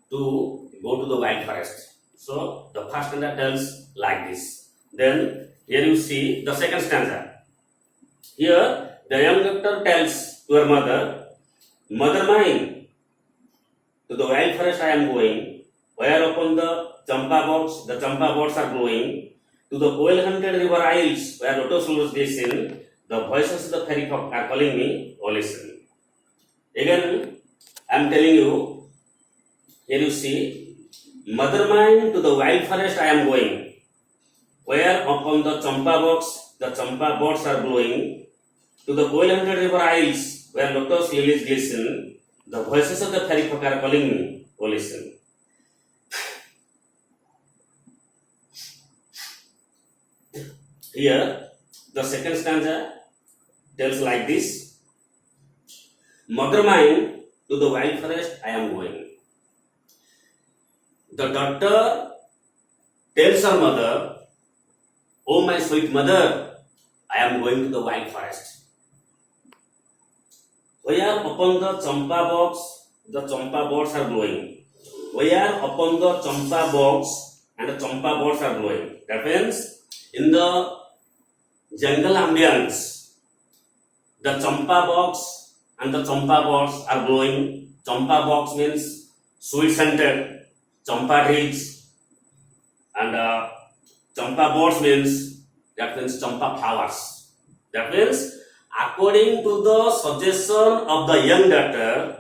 to go to the wild forest. So the first stanza tells like this. Then here you see the second stanza. Here the young doctor tells to her mother, "Mother mine, to the wild forest I am going, where upon the champa boats are blowing, to the oil-hunted river isles where lotus flowers glisten, the voices of the fairy folk are calling me, oh listen." Again, I am telling you, here you see, "Mother mine, to the wild forest I am going, where upon the champa boats are blowing, to the oil-hunted river isles where lotus lilies glisten, the voices of the fairy folk are calling me, oh listen." Here, the second stanza tells like this. "Mother mine, to the wild forest I am going." The daughter tells her mother, "Oh my sweet mother, I am going to the wild forest, where upon the champa boats are blowing." Where upon the champa box and the champa boats are blowing. That means in the jungle ambience, the champa box and the champa boats are blowing. Champa box means sweet scented champa trees, and champa boats means champa flowers. That means according to the suggestion of the young daughter,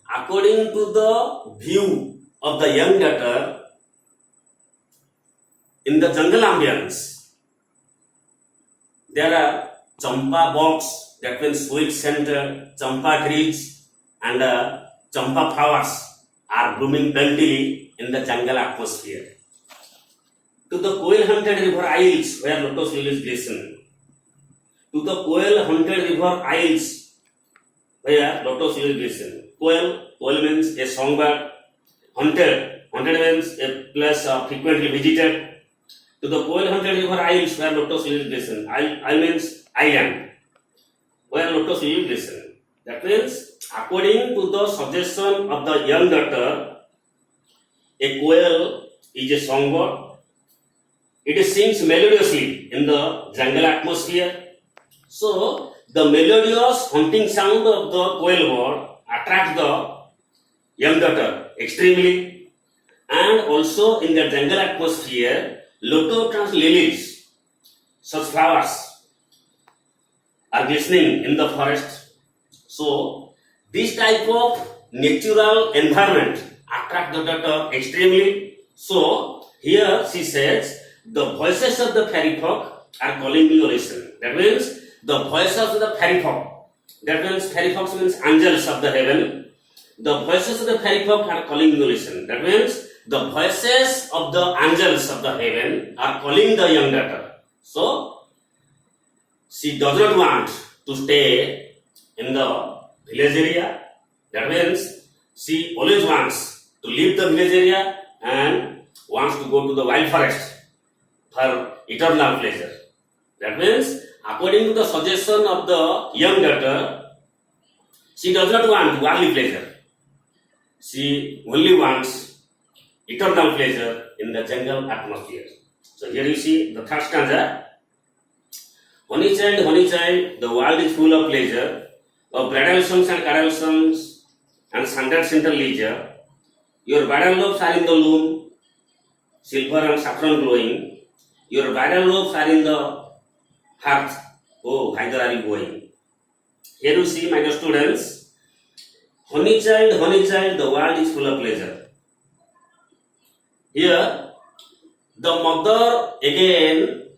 according to the view of the young daughter, in the jungle ambience, there are champa box, that means sweet scented champa trees, and champa flowers are blooming plentifully in the jungle atmosphere. To the coil-haunted river isles where lotus lilies glisten. To the coil-haunted river isles where lotus lilies glisten. Coil means a songbird. Haunted means a place frequently visited. To the coil-haunted river isles where lotus lilies glisten. I means island where lotus lilies glisten. That means according to the suggestion of the young daughter, a quail is a songbird. It sings melodiously in the jungle atmosphere. So the melodious haunting sound of the quail bird attracts the young daughter extremely. And also in the jungle atmosphere, lotus lilies, such flowers, are glistening in the forest. So this type of natural environment attracts the daughter extremely. So here she says, "The voices of the fairy folk are calling me to listen." That means the voices of the fairy folk. That means fairy folk means angels of the heaven. The voices of the fairy folk are calling me to listen. That means the voices of the angels of the heaven are calling the young daughter. So she does not want to stay in the village area. That means she always wants to leave the village area and wants to go to the wild forest for eternal pleasure. That means according to the suggestion of the young daughter, she does not want worldly pleasure. She only wants eternal pleasure in the jungle atmosphere. So here you see the third stanza. Honey child, the world is full of pleasure, of bridal songs and carol songs and standard center leisure. Your bridal lobes are in the loom, silver and saffron glowing. Your bridal lobes are in the hearth. Oh, whither are you going? Here you see, my dear students, honey child, the world is full of pleasure. Here, the mother again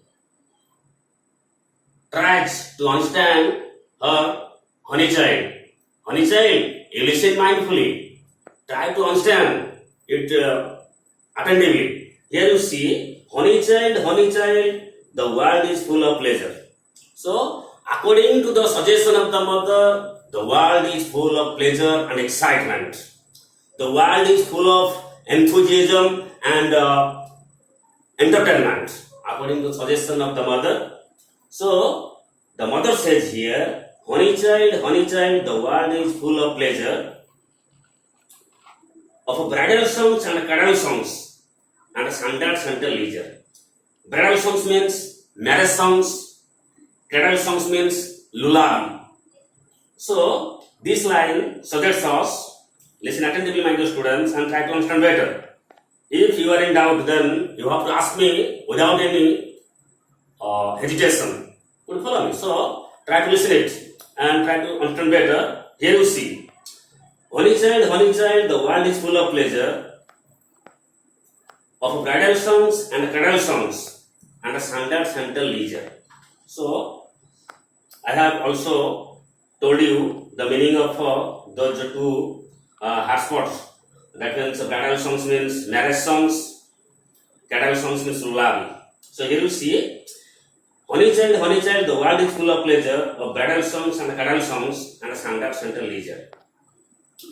tries to understand her honey child. Honey child, you listen mindfully. Try to understand it attentively. Here you see, honey child, the world is full of pleasure. So, according to the suggestion of the mother, the world is full of pleasure and excitement. The world is full of enthusiasm and entertainment, according to the suggestion of the mother. So, the mother says here, honey child, the world is full of pleasure. of bridal songs and cadal songs and standard center leisure. Bridal songs means marriage songs, cadal songs means lullaby. So this line suggests us, listen attentively my dear students and try to understand better. If you are in doubt, then you have to ask me without any hesitation. Could you follow me? So try to listen it and try to understand better. Here you see, honey child, the world is full of pleasure, of bridal songs and cadal songs and standard center leisure. So I have also told you the meaning of those two hotspots. That means bridal songs means marriage songs, cadal songs means lullaby. So here you see, honey child, the world is full of pleasure, of bridal songs and cadal songs and standard center leisure.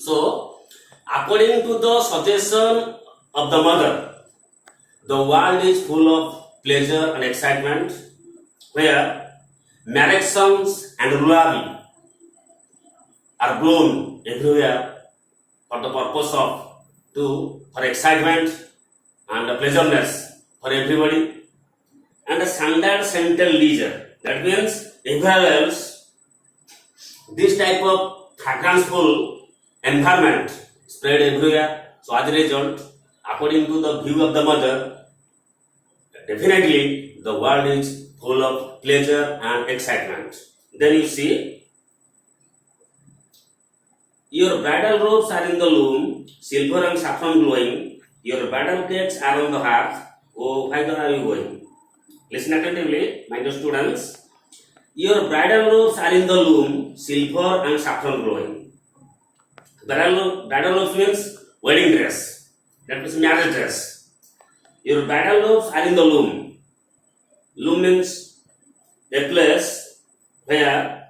So according to the suggestion of the mother, the world is full of pleasure and excitement, where marriage songs and lullaby are blown everywhere for the purpose of for excitement and pleasantness for everybody, and the standard central leisure. That means everywhere else, this type of fragranceful environment spread everywhere. So as a result, according to the view of the mother, definitely the world is full of pleasure and excitement. Then you see, your bridal robes are in the loom, silver and saffron glowing. Your bridal cakes are on the hearth. Oh, whither are you going? Listen attentively, my dear students. Your bridal robes are in the loom, silver and saffron glowing. Bridal robes means wedding dress. That means marriage dress. Your bridal robes are in the loom. Loom means a place where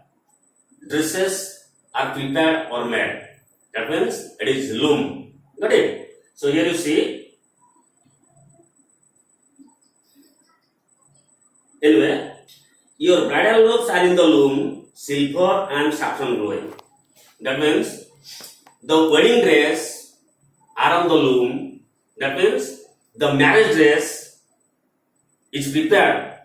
dresses are prepared or made. That means it is loom. Got it? So here you see. Anyway, your bridal robes are in the loom, silver and saffron glowing. That means the wedding dress are on the loom. That means the marriage dress is prepared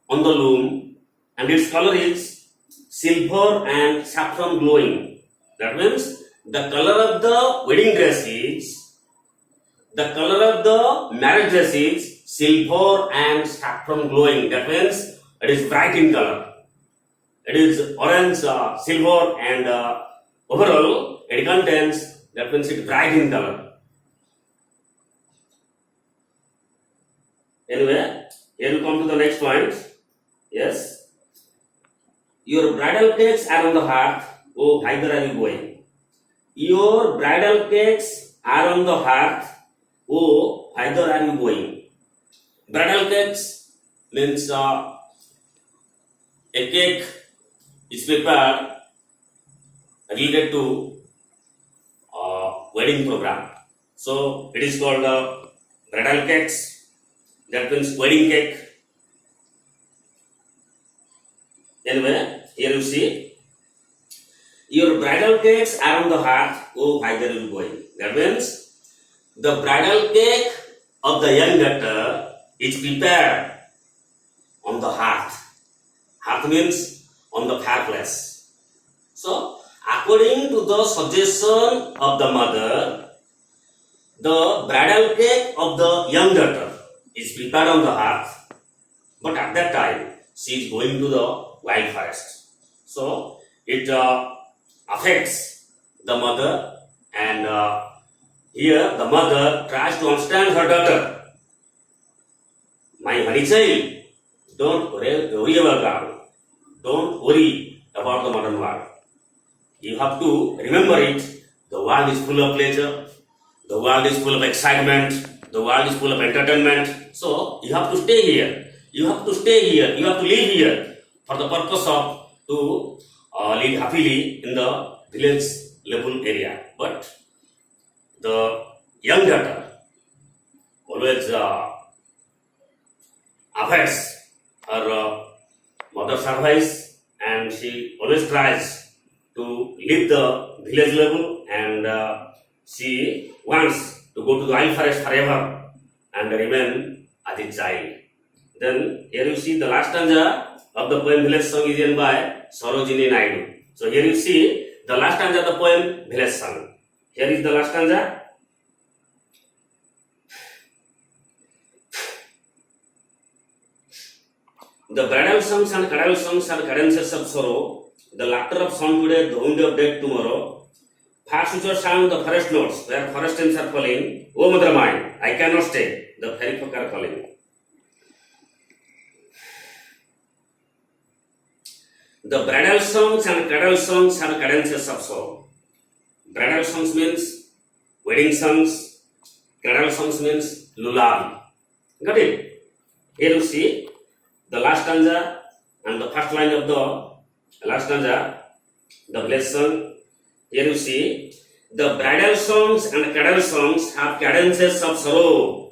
on the loom and its color is silver and saffron glowing. That means the color of the wedding dress is, the color of the marriage dress is silver and saffron glowing. That means it is bright in color. It is orange, silver, and overall it contains, that means it is bright in color. Anyway, here we come to the next point. Yes. Your bridal cakes are on the hearth. Oh, whither are you going? Your bridal cakes are on the hearth. Oh, whither are you going? Bridal cakes means a cake is prepared related to wedding program. So it is called bridal cakes. That means wedding cake. Anyway, here you see, your bridal cakes are on the hearth. Oh, whither are you going? That means the bridal cake of the young daughter is prepared on the hearth. Hearth means on the fireplace. So, according to the suggestion of the mother, the bridal cake of the young daughter is prepared on the hearth, but at that time she is going to the wild forest. So it affects the mother, and here the mother tries to understand her daughter. My honey child, don't worry about God. Don't worry about the modern world. You have to remember it. The world is full of pleasure. The world is full of excitement. The world is full of entertainment. So you have to stay here. You have to stay here. You have to live here for the purpose of to live happily in the village level area. But the young daughter always avoids her mother's advice, and she always tries to leave the village level and she wants to go to the wild forest forever and remain as a child. Then here you see the last stanza of the poem Village Song is written by Sarojini Naidu. So here you see the last stanza of the poem Village Song. Here is the last stanza. The bridal songs and caroll songs are cadences of sorrow. The laughter of song today, the wound of death tomorrow. Far future sound the forest notes, where forest winds are falling. Oh mother mine, I cannot stay. The fairy folk are calling. The bridal songs and caroll songs are cadences of sorrow. Bridal songs means wedding songs. Caroll songs means lullaby. Got it? Here you see the last stanza and the first line of the last stanza, the village song. Here you see the bridal songs and caroll songs have cadences of sorrow.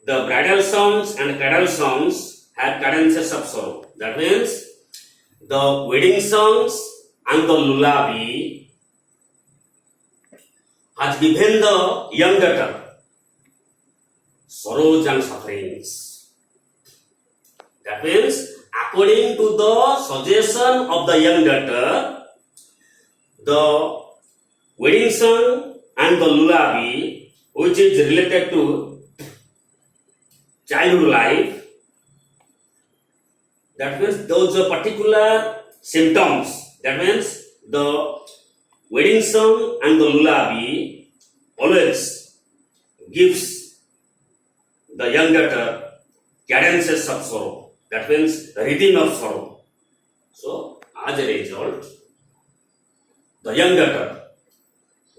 The bridal songs and caroll songs have cadences of sorrow. That means the wedding songs and the lullaby has given the young daughter sorrows and sufferings. That means, according to the suggestion of the young daughter, the wedding song and the lullaby, which is related to childhood life, that means those are particular symptoms. That means the wedding song and the lullaby always gives the young daughter cadences of sorrow. That means the rhythm of sorrow. So, as a result, the young daughter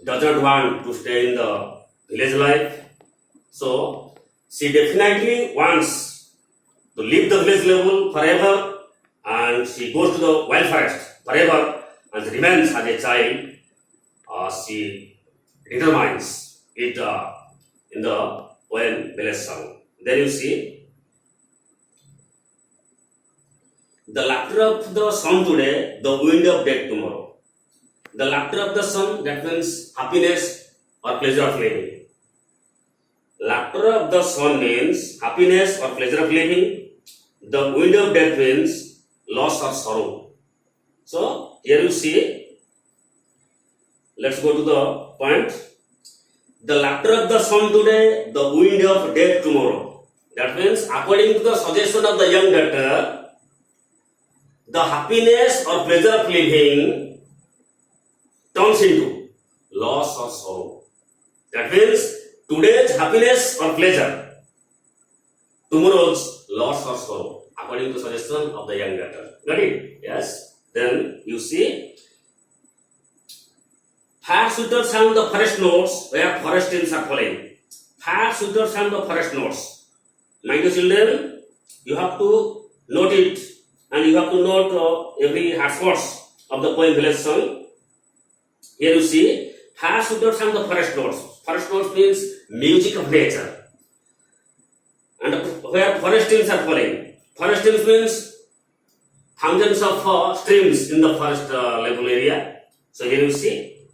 does not want to stay in the village life. So, she definitely wants to leave the village level forever, and she goes to the wild forest forever and remains as a child. She determines it in the poem Village Song. Then you see the laughter of the sun today, the wind of death tomorrow. The laughter of the sun, that means happiness or pleasure of living. Laughter of the sun means happiness or pleasure of living. The wind of death means loss or sorrow. So, here you see, let's go to the point. The laughter of the sun today, the wind of death tomorrow. That means, according to the suggestion of the young daughter, the happiness or pleasure of living turns into loss or sorrow. That means, today's happiness or pleasure, tomorrow's loss or sorrow, according to suggestion of the young daughter. Got it? Yes. Then you see, far sweeter sound the forest notes where forest winds are falling. Far sweeter sound the forest notes. My dear children, you have to note it, and you have to note every hotspots of the poem Village Song. Here you see, far sweeter sound the forest notes. Forest notes means music of nature. And where forest winds are falling. Forest winds means thousands of streams in the forest level area. So here you see,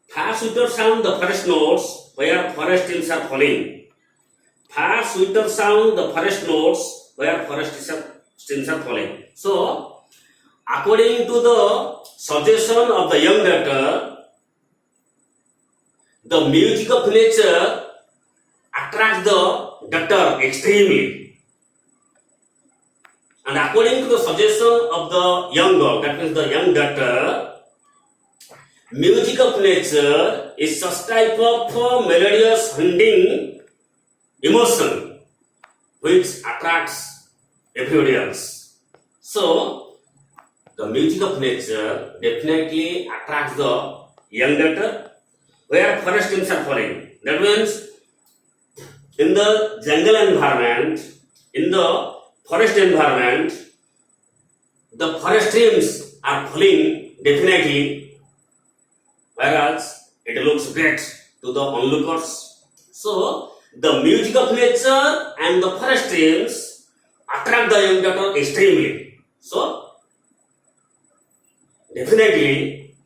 far sweeter sound the forest notes where forest winds are falling. Far sweeter sound the forest notes where forest winds are falling. So, according to the suggestion of the young daughter, the music of nature attracts the daughter extremely. And according to the suggestion of the young girl, that means the young daughter, music of nature is such type of melodious haunting emotion which attracts everybody else. So, the music of nature definitely attracts the young daughter where forest winds are falling. That means in the jungle environment, in the forest environment, the forest streams are falling definitely, whereas it looks great to the onlookers. So, the music of nature and the forest streams attract the young daughter extremely. So, definitely,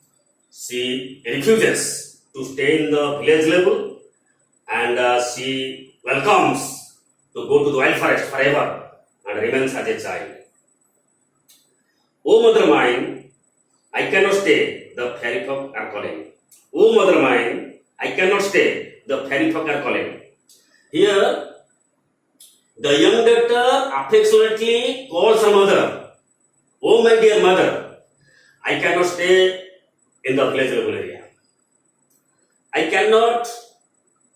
she refuses to stay in the village level, and she welcomes to go to the wild forest forever and remains as a child. O mother mine, I cannot stay, the fairy folk are calling. O mother mine, I cannot stay, the fairy folk are calling. Here, the young daughter affectionately calls her mother, "Oh my dear mother, I cannot stay in the village level area. I cannot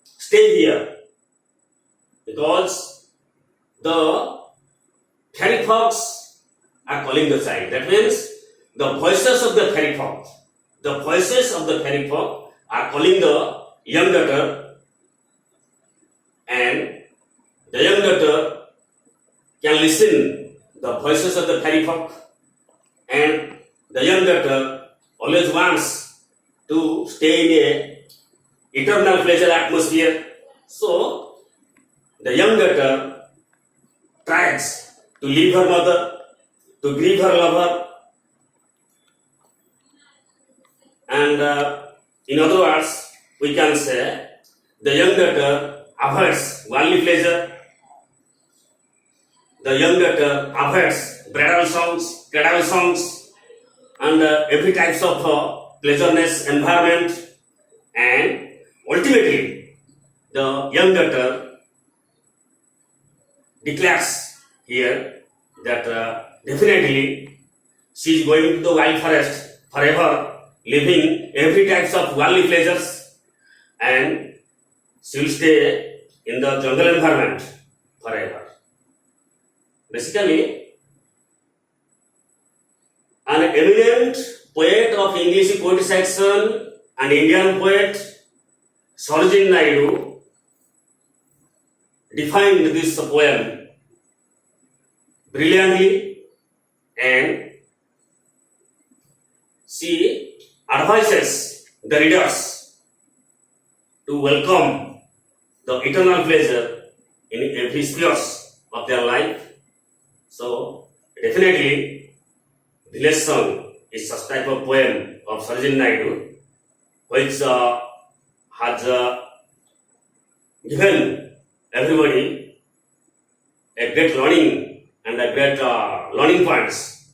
stay here because the fairy folks are calling the child." That means the voices of the fairy folk, are calling the young daughter, and the young daughter can listen the voices of the fairy folk, and the young daughter always wants to stay in a eternal pleasure atmosphere. So the young daughter tries to leave her mother, to grieve her lover, and in other words, we can say the young daughter avoids worldly pleasure. The young daughter avoids bridal songs, cradle songs, and every types of pleasureness environment, and ultimately the young daughter declares here that definitely she is going to the wild forest forever, living every types of worldly pleasures, and she will stay in the jungle environment forever. Basically, an eminent poet of English poetry section and Indian poet Sarojini Naidu defined this poem brilliantly, and she advises the readers to welcome the eternal pleasure in every spheres of their life. So definitely, village song is such type of poem of Sarojini Naidu, which has given everybody a great learning and a great learning points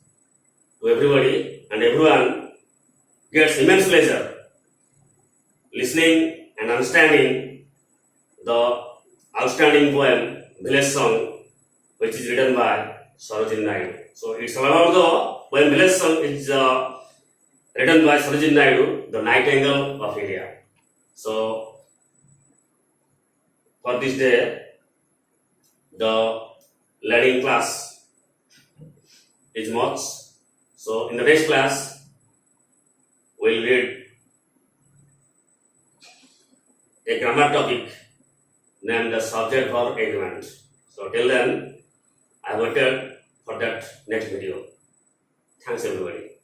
to everybody, and everyone gets immense pleasure listening and understanding the outstanding poem Village Song, which is written by Sarojini Naidu. So it's all about the poem Village Song is written by Sarojini Naidu, the Nightingale of India. So for this day, the learning class is much. So in the next class, we'll read a grammar topic named the subject for agreement. So till then, I waited for that next video. Thanks everybody.